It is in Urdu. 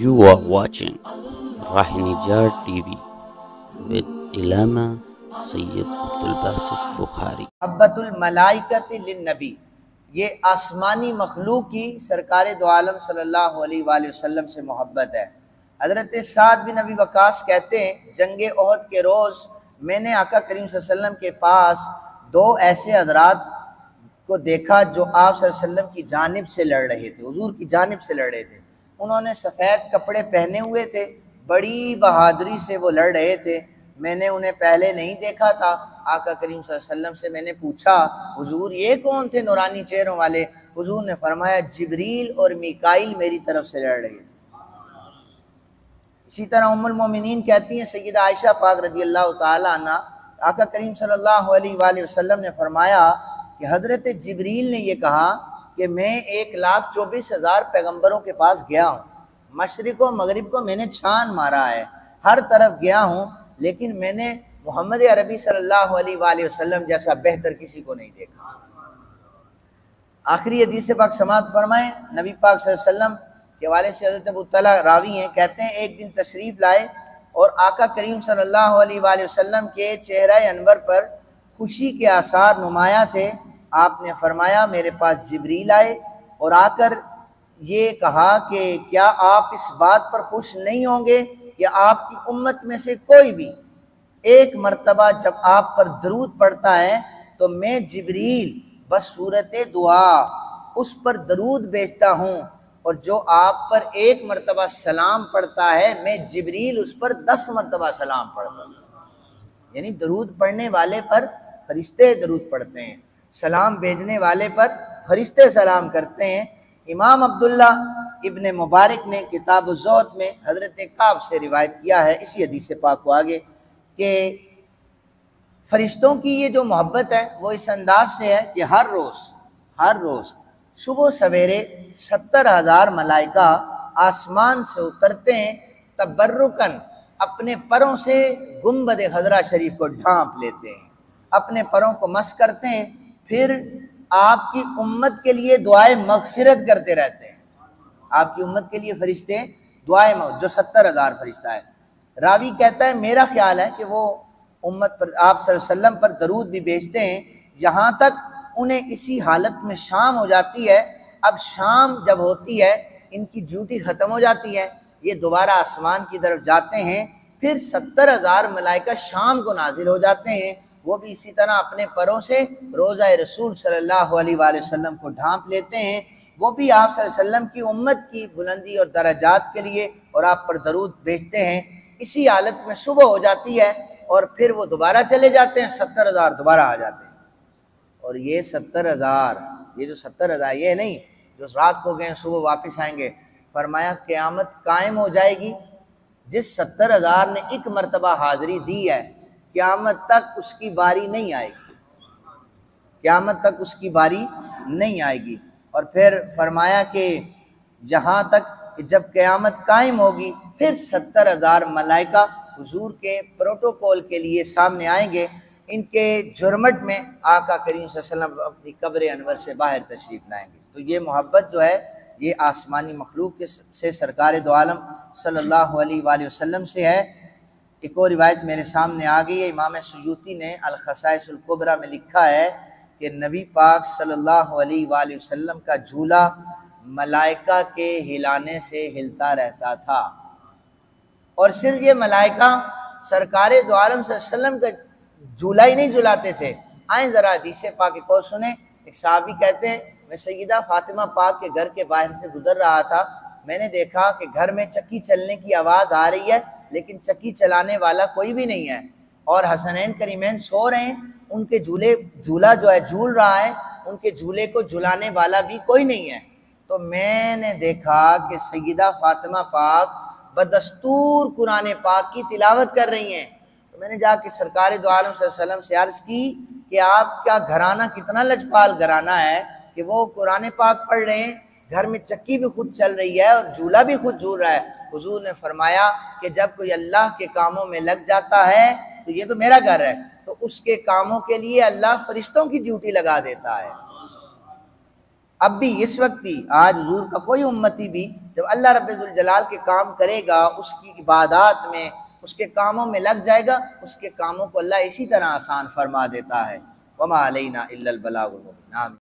You are watching Rahinijar TV with Ilama Sayyid Abdul Basit Bukhari. محبۃ الملائکۃ للنبی، یہ آسمانی مخلوق کی سرکار دو عالم صلی اللہ علیہ وآلہ وسلم سے محبت ہے۔ حضرت سعد بن ابی وقاص کہتے ہیں جنگ احد کے روز میں نے آقا کریم صلی اللہ علیہ وسلم کے پاس دو ایسے حضرات کو دیکھا جو آپ صلی اللہ علیہ وسلم کی جانب سے لڑ رہے تھے، حضور کی جانب سے لڑ رہے تھے۔ انہوں نے سفید کپڑے پہنے ہوئے تھے، بڑی بہادری سے وہ لڑ رہے تھے۔ میں نے انہیں پہلے نہیں دیکھا تھا۔ آقا کریم صلی اللہ علیہ وسلم سے میں نے پوچھا حضور یہ کون تھے نورانی چہروں والے؟ حضور نے فرمایا جبریل اور میکائیل میری طرف سے لڑ رہے تھے۔ اسی طرح ام المومنین کہتی ہیں سیدہ عائشہ پاک رضی اللہ تعالی عنہ، آقا کریم صلی اللہ علیہ وآلہ وسلم نے فرمایا کہ حضرت جبریل نے یہ کہا کہ میں 1,24,000 پیغمبروں کے پاس گیا ہوں، مشرق و مغرب کو میں نے چھان مارا ہے، ہر طرف گیا ہوں، لیکن میں نے محمد عربی صلی اللہ علیہ وآلہ وسلم جیسا بہتر کسی کو نہیں دیکھا۔ آخری حدیث پاک سماعت فرمائیں، نبی پاک صلی اللہ علیہ وسلم کے حوالے سے حضرت ابو طلحہ راوی ہیں، کہتے ہیں ایک دن تشریف لائے اور آقا کریم صلی اللہ علیہ وآلہ وسلم کے چہرہ انور پر خوشی کے آثار نمایاں تھے۔ آپ نے فرمایا میرے پاس جبریل آئے اور آ کر یہ کہا کہ کیا آپ اس بات پر خوش نہیں ہوں گے کہ آپ کی امت میں سے کوئی بھی ایک مرتبہ جب آپ پر درود پڑھتا ہے تو میں جبریل بصورت دعا اس پر درود بھیجتا ہوں، اور جو آپ پر ایک مرتبہ سلام پڑھتا ہے میں جبریل اس پر 10 مرتبہ سلام پڑھتا ہوں۔ یعنی درود پڑھنے والے پر فرشتے درود پڑھتے ہیں، سلام بھیجنے والے پر فرشتے سلام کرتے ہیں۔ امام عبداللہ ابن مبارک نے کتاب الزہد میں حضرت کعب سے روایت کیا ہے اسی حدیث پاک کو آگے کہ فرشتوں کی یہ جو محبت ہے وہ اس انداز سے ہے کہ ہر روز صبح سویرے 70,000 ملائکہ آسمان سے اترتے ہیں، تبرکن اپنے پروں سے گنبد خضرا شریف کو ڈھانپ لیتے ہیں، اپنے پروں کو مس کرتے ہیں، پھر آپ کی امت کے لیے دعائے مغفرت کرتے رہتے ہیں۔ آپ کی امت کے لیے فرشتے دعائے جو 70,000 فرشتہ ہے۔ راوی کہتا ہے میرا خیال ہے کہ وہ امت پر آپ صلی اللہ علیہ وسلم پر درود بھی بھیجتے ہیں، یہاں تک انہیں اسی حالت میں شام ہو جاتی ہے۔ اب شام جب ہوتی ہے ان کی ڈیوٹی ختم ہو جاتی ہے، یہ دوبارہ آسمان کی طرف جاتے ہیں، پھر 70,000 ملائکہ شام کو نازل ہو جاتے ہیں، وہ بھی اسی طرح اپنے پروں سے روضہ رسول صلی اللہ علیہ وآلہ وسلم کو ڈھانپ لیتے ہیں، وہ بھی آپ صلی اللہ علیہ وسلم کی امت کی بلندی اور درجات کے لیے اور آپ پر درود بھیجتے ہیں۔ اسی حالت میں صبح ہو جاتی ہے اور پھر وہ دوبارہ چلے جاتے ہیں، 70,000 دوبارہ آ جاتے ہیں۔ اور یہ 70,000 یہ جو 70,000 یہ نہیں جو رات کو گئے صبح واپس آئیں گے، فرمایا قیامت قائم ہو جائے گی، جس 70,000 نے ایک مرتبہ حاضری دی ہے قیامت تک اس کی باری نہیں آئے گی، قیامت تک اس کی باری نہیں آئے گی۔ اور پھر فرمایا کہ جہاں تک کہ جب قیامت قائم ہوگی پھر 70,000 ملائکہ حضور کے پروٹوکول کے لیے سامنے آئیں گے، ان کے جرمٹ میں آقا کریم صلی اللہ علیہ وسلم اپنی قبر انور سے باہر تشریف لائیں گے۔ تو یہ محبت جو ہے یہ آسمانی مخلوق سے سرکار دو عالم صلی اللہ علیہ وآلہ وسلم سے ہے۔ ایک اور روایت میرے سامنے آ گئی ہے، امام سیوطی نے الخصائص الکبریٰ میں لکھا ہے کہ نبی پاک صلی اللہ علیہ وآلہ وسلم کا جھولا ملائکہ کے ہلانے سے ہلتا رہتا تھا، اور صرف یہ ملائکہ سرکار دو عالم صلی اللہ علیہ وسلم کا جھولا ہی نہیں جھلاتے تھے۔ آئیں ذرا حدیث پاک کو سنیں۔ ایک صحابی کہتے ہیں میں سیدہ فاطمہ پاک کے گھر کے باہر سے گزر رہا تھا، میں نے دیکھا کہ گھر میں چکی چلنے کی آواز آ رہی ہے لیکن چکی چلانے والا کوئی بھی نہیں ہے، اور حسنین کریمین سو رہے ہیں، ان کے جھولا جو ہے جھول رہا ہے، ان کے جھولے کو جھلانے والا بھی کوئی نہیں ہے۔ تو میں نے دیکھا کہ سیدہ فاطمہ پاک بدستور قرآن پاک کی تلاوت کر رہی ہیں۔ تو میں نے جا کے سرکار دو عالم صلی اللہ علیہ وسلم سے عرض کی کہ آپ کا گھرانہ کتنا لجپال گھرانہ ہے کہ وہ قرآن پاک پڑھ رہے ہیں، گھر میں چکی بھی خود چل رہی ہے اور جھولا بھی خود جھول رہا ہے۔ حضور نے فرمایا کہ جب کوئی اللہ کے کاموں میں لگ جاتا ہے تو یہ تو میرا گھر ہے، تو اس کے کاموں کے لیے اللہ فرشتوں کی ڈیوٹی لگا دیتا ہے۔ اب بھی اس وقت بھی آج حضور کا کوئی امتی بھی جب اللہ رب ذوالجلال کے کام کرے گا، اس کی عبادات میں، اس کے کاموں میں لگ جائے گا، اس کے کاموں کو اللہ اسی طرح آسان فرما دیتا ہے۔ وما علینا الا البلاغ المبین۔